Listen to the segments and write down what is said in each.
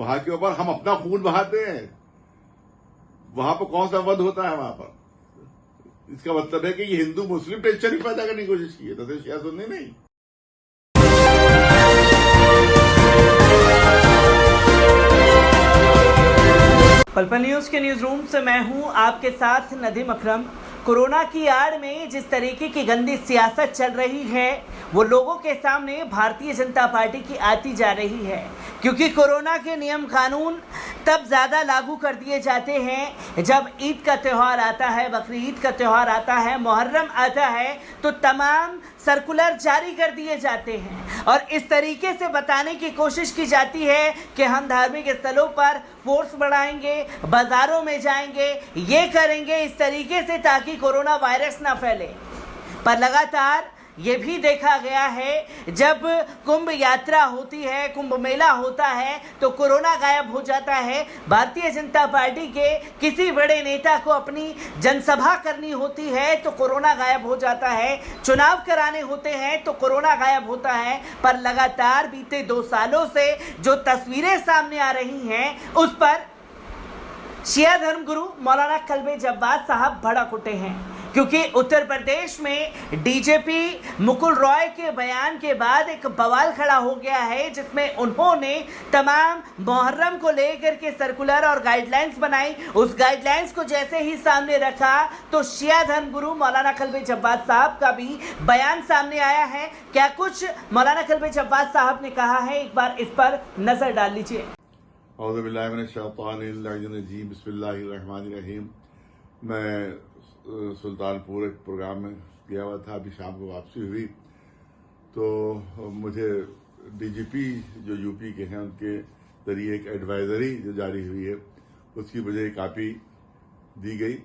वहां के ऊपर हम अपना खून बहाते हैं, वहां पर कौन सा वध होता है वहां पर। इसका मतलब है कि ये हिंदू मुस्लिम टेंशन ही पैदा करने की कोशिश की है, तो शिया सुन्नी नहीं। पल पल न्यूज के न्यूज रूम से मैं हूं आपके साथ नदीम अकरम। कोरोना की आड़ में जिस तरीके की गंदी सियासत चल रही है वो लोगों के सामने भारतीय जनता पार्टी की आती जा रही है, क्योंकि कोरोना के नियम कानून तब ज़्यादा लागू कर दिए जाते हैं जब ईद का त्यौहार आता है, बकरी ईद का त्यौहार आता है, मुहर्रम आता है, तो तमाम सर्कुलर जारी कर दिए जाते हैं और इस तरीके से बताने की कोशिश की जाती है कि हम धार्मिक स्थलों पर फोर्स बढ़ाएंगे, बाजारों में जाएंगे, ये करेंगे इस तरीके से ताकि कोरोना वायरस ना फैले। पर लगातार ये भी देखा गया है जब कुंभ यात्रा होती है, कुंभ मेला होता है, तो कोरोना गायब हो जाता है। भारतीय जनता पार्टी के किसी बड़े नेता को अपनी जनसभा करनी होती है तो कोरोना गायब हो जाता है, चुनाव कराने होते हैं तो कोरोना गायब होता है। पर लगातार बीते 2 सालों से जो तस्वीरें सामने आ रही हैं उस पर शिया धर्मगुरु मौलाना कल्बे जब्बार साहब भड़क उठे हैं, क्योंकि उत्तर प्रदेश में डीजीपी मुकुल रॉय के बयान के बाद एक बवाल खड़ा हो गया है, जिसमें उन्होंने तमाम मुहर्रम को लेकर के सर्कुलर और गाइडलाइंस बनाई। उस गाइडलाइंस को जैसे ही सामने रखा तो शिया धर्मगुरु मौलाना कल्बे जब्बार साहब का भी बयान सामने आया है। क्या कुछ मौलाना कल्बे जब्बार साहब ने कहा है, एक बार इस पर नजर डाल लीजिए। बिस्मिल्लाहिर्रहमानिर्रहीम। मैं सुल्तानपुर एक प्रोग्राम में गया हुआ था, अभी शाम को वापसी हुई तो मुझे डीजीपी जो यूपी के हैं उनके जरिए एक एडवाइजरी जो जारी हुई है उसकी मुझे कापी दी गई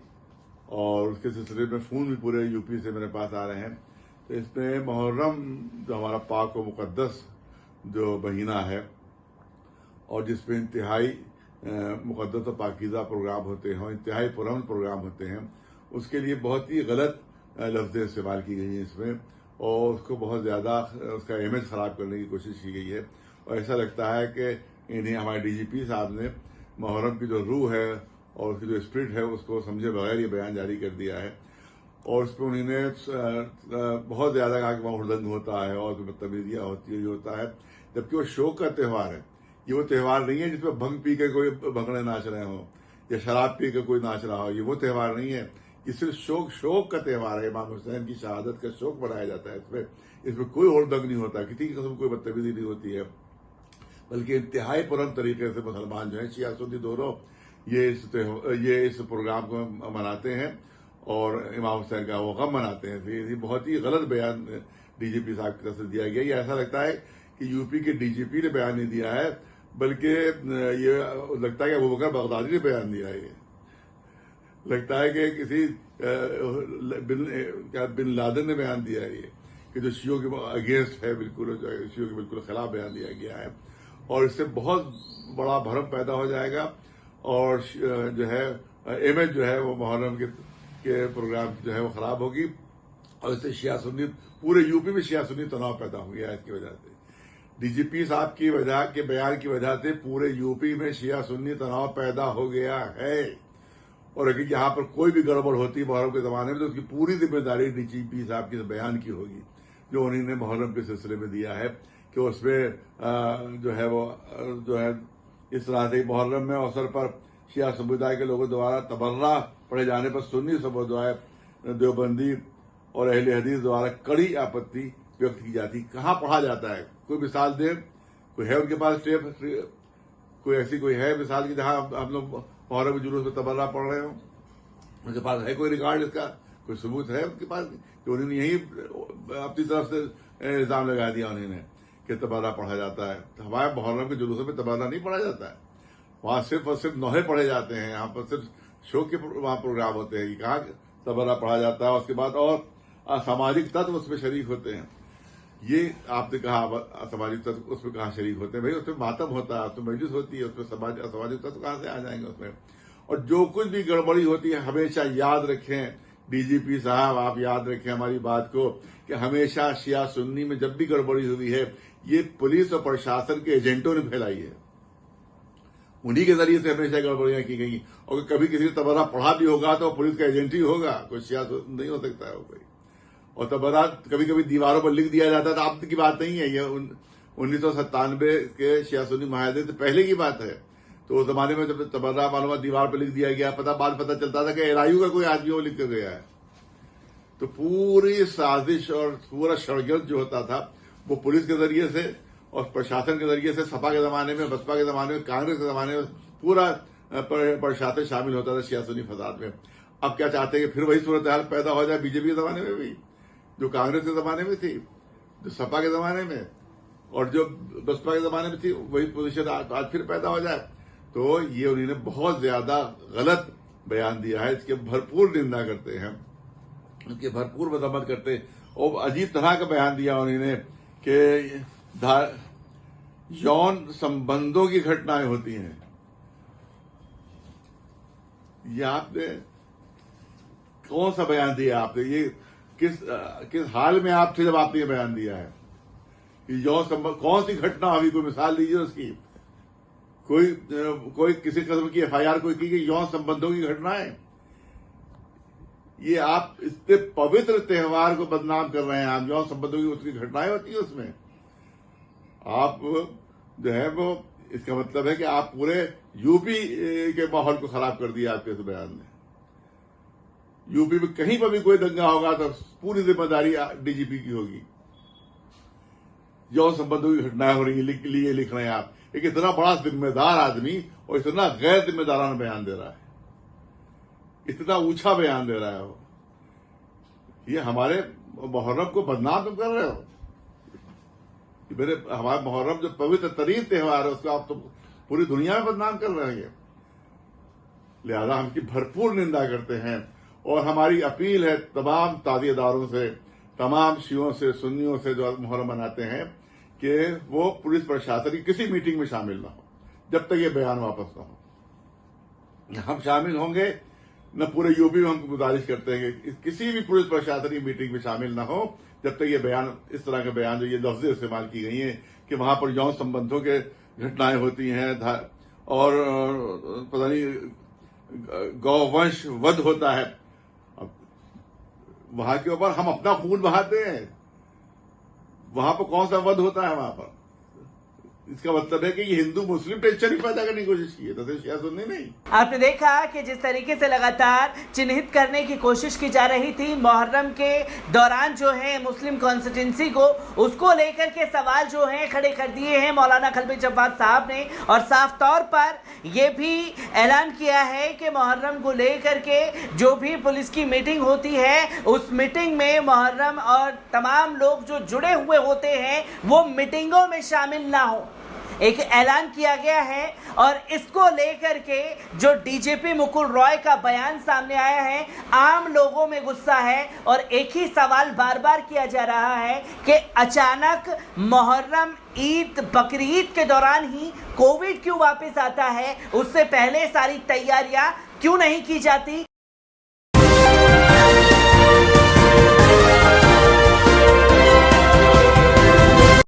और उसके सिलसिले में फोन भी पूरे यूपी से मेरे पास आ रहे हैं। तो इसमें मुहर्रम जो हमारा पाक व मुकद्दस जो महीना है और जिसमें इंतहाई मुकद्दस और पाकीज़ा प्रोग्राम होते हैं, इंतहाई पुरअमन प्रोग्राम होते हैं, उसके लिए बहुत ही गलत लफ्ज़ें इस्तेमाल की गई हैं इसमें और उसको बहुत ज़्यादा उसका इमेज ख़राब करने की कोशिश की गई है। और ऐसा लगता है कि इन्हें हमारे डीजीपी साहब ने मुहर्रम की जो रूह है और उसकी जो स्पिरिट है उसको समझे बगैर ये बयान जारी कर दिया है और उस पर उन्होंने बहुत ज़्यादा कहा कि वहाँ हुड़दंग होता है और बदतमीजियाँ होती है, ये होता है, जबकि वो शौक का त्यौहार है। ये वो त्यौहार नहीं है जिसमें भंग पी के कोई भंगड़े नाच रहे हो या शराब पी के कोई नाच रहा हो, ये वो त्यौहार नहीं है। ये सिर्फ शौक का त्यौहार है। इमाम हुसैन की शहादत का शौक मनाया जाता है। इसमें कोई हुड़दंग नहीं होता, किसी की किस्म कोई बदतमीजी नहीं होती है, बल्कि इंतहाई पुरअमन तरीके से मुसलमान जो है शिया सुन्नी दोनों ये इस प्रोग्राम को मनाते हैं और इमाम हुसैन का वो गम मनाते हैं। ये बहुत ही गलत बयान डीजीपी साहब की तरफ से दिया गया। ये ऐसा लगता है कि यूपी के डीजीपी ने बयान नहीं दिया है, बल्कि ये लगता है कि अबू बकर बगदादी ने बयान दिया है। ये लगता है कि किसी बिन लादेन ने बयान दिया है ये कि जो शियों के अगेंस्ट है, बिल्कुल शियों के बिल्कुल खिलाफ बयान दिया गया है और इससे बहुत बड़ा भ्रम पैदा हो जाएगा और जो है इमेज जो है वो मुहर्रम के प्रोग्राम जो है वो खराब होगी और इससे शिया सुन्नी पूरे यूपी में शिया सुन्नी तनाव पैदा हो गया है। इसकी वजह से डीजीपी साहब की वजह के बयान की वजह से पूरे यूपी में शिया सुन्नी तनाव पैदा हो गया है और अगर यहाँ पर कोई भी गड़बड़ होती है मुहर्रम के जमाने में तो उसकी पूरी जिम्मेदारी डीजीपी साहब के बयान की होगी जो उन्होंने मुहर्रम के सिलसिले में दिया है कि उसमें जो है वो जो है इस तरह से मुहर्रम में अवसर पर शिया समुदाय के लोगों द्वारा तबर्रा पढ़े जाने पर सुन्नी समुदाय देवबंदी और अहले हदीस द्वारा कड़ी आपत्ति व्यक्त की जाती। कहाँ पढ़ा जाता है? कोई मिसाल दे, कोई है उनके पास टेप, कोई ऐसी कोई है मिसाल की जहां हम लोग मुहर्रम के जुलूस में तबर्रा पढ़ रहे हो? उनके पास है कोई रिकॉर्ड इसका? कोई सबूत है उनके पास कि उन्होंने यही अपनी तरफ से इल्जाम लगा दिया उन्होंने कि तबर्रा पढ़ा जाता है? तो हमारे मुहर्रम के जुलूसों में तबर्रा नहीं पढ़ा जाता है, वहां सिर्फ और सिर्फ नोहे पढ़े जाते हैं, यहाँ पर सिर्फ शौक के वहां प्रोग्राम होते हैं। कहाँ तबर्रा पढ़ा जाता है? उसके बाद और सामाजिक तत्व उसमें शरीक होते हैं। ये आपने कहा सामाजिक तत्व उसमें कहाँ शरीक होते हैं? भाई उसमें मातम होता है, उसमें मजलिस होती है, उसमें सामाजिक तत्व कहाँ से आ जाएंगे उसमें? और जो कुछ भी गड़बड़ी होती है हमेशा याद रखें, डीजीपी साहब आप याद रखें हमारी बात को कि हमेशा शिया सुन्नी में जब भी गड़बड़ी हुई है ये पुलिस और प्रशासन के एजेंटों ने फैलाई है। उन्हीं के जरिए से हमेशा गड़बड़ियां की गई। और कभी किसी ने तबर्रा पढ़ा भी होगा तो पुलिस का एजेंट ही होगा, कोई सियासत नहीं हो सकता है वो कोई। और तबर्रा कभी कभी दीवारों पर लिख दिया जाता था, अब की बात नहीं है, ये 1997 के शिया सुन्नी माहदे से पहले की बात है। तो उस जमाने में जब तबर्रा मालूम दीवार पर लिख दिया गया, बाद पता चलता था कि एलआईयू का कोई आदमी वो लिख कर गया है। तो पूरी साजिश और पूरा षड्यंत्र जो होता था वो पुलिस के जरिए से और प्रशासन के जरिए से, सपा के जमाने में, बसपा के जमाने में, कांग्रेस के जमाने में पूरा प्रशासन शामिल होता था शिया सुन्नी फसाद में। अब क्या चाहते हैं कि फिर वही सूरत हाल पैदा हो जाए बीजेपी के जमाने में भी, जो कांग्रेस के जमाने में थी, जो सपा के जमाने में और जो बसपा के जमाने में थी, वही पोजीशन आज फिर पैदा हो जाए। तो ये उन्होंने बहुत ज्यादा गलत बयान दिया है, इसके भरपूर निंदा करते हैं, उनकी भरपूर मजम्मत करते हैं। और अजीब तरह का बयान दिया उन्होंने कि यौन संबंधों की घटनाएं होती हैं। ये आपने कौन सा बयान दिया? आपने ये किस हाल में आप थे जब आपने ये बयान दिया है कि यौन संबंध? कौन सी घटना अभी कोई मिसाल दीजिए उसकी। कोई किसी किस्म की एफआईआर कोई की कि यौन संबंधों की घटनाएं? ये आप इतने पवित्र त्योहार को बदनाम कर रहे हैं। आप यौन संबंधों की उसकी घटनाएं होती है उसमें, आप जो है वो, इसका मतलब है कि आप पूरे यूपी के माहौल को खराब कर दिया आपके इस बयान ने। यूपी में कहीं पर भी कोई दंगा होगा तो पूरी जिम्मेदारी डीजीपी की होगी। यौन संबंधों की घटनाएं हो रही है, लिख रहे हैं आप। एक इतना बड़ा जिम्मेदार आदमी और इतना गैर जिम्मेदाराना बयान दे रहा है, इतना ऊंचा बयान दे रहा है वो। ये हमारे मुहर्रम को बदनाम तुम कर रहे हो। मेरे हमारा मुहर्रम जो पवित्र तरीन त्योहार है उसको आप तो पूरी दुनिया में बदनाम कर रहे हैं। लिहाजा हम इसकी भरपूर निंदा करते हैं और हमारी अपील है तमाम ताजिएदारों से, तमाम शियों से, सुन्नियों से जो मुहर्रम मनाते हैं कि वो पुलिस प्रशासन की किसी मीटिंग में शामिल ना हो जब तक ये बयान वापस ना हो। हम शामिल होंगे न, पूरे यूपी में हम गुजारिश करते हैं कि किसी भी पुलिस प्रशासन की मीटिंग में शामिल ना हो जब तक ये बयान, इस तरह के बयान जो ये लफ्ज़ें इस्तेमाल की गई हैं कि वहां पर यौन संबंधों के घटनाएं होती हैं और पता नहीं गौवंश वध होता है। अब वहां के ऊपर हम अपना खून बहाते हैं, वहां पर कौन सा वध होता है वहां पर? इसका मतलब है कि ये हिंदू मुस्लिम टेंशन ही पैदा करने की कोशिश की है, तो शिया सुन्नी नहीं। आपने देखा कि जिस तरीके से लगातार चिन्हित करने की कोशिश की जा रही थी मुहर्रम के दौरान जो है मुस्लिम कॉन्स्टिट्यूंसी को, उसको लेकर के सवाल जो है खड़े कर दिए हैं मौलाना खलबी जव्वाद साहब ने। और साफ तौर पर यह भी ऐलान किया है कि मुहर्रम को लेकर के जो भी पुलिस की मीटिंग होती है उस मीटिंग में मुहर्रम और तमाम लोग जो जुड़े हुए होते हैं वो मीटिंगों में शामिल ना हो, एक ऐलान किया गया है। और इसको लेकर के जो डीजीपी मुकुल रॉय का बयान सामने आया है, आम लोगों में गुस्सा है और एक ही सवाल बार बार किया जा रहा है कि अचानक मुहर्रम, ईद, बकरीद के दौरान ही कोविड क्यों वापस आता है? उससे पहले सारी तैयारियां क्यों नहीं की जाती?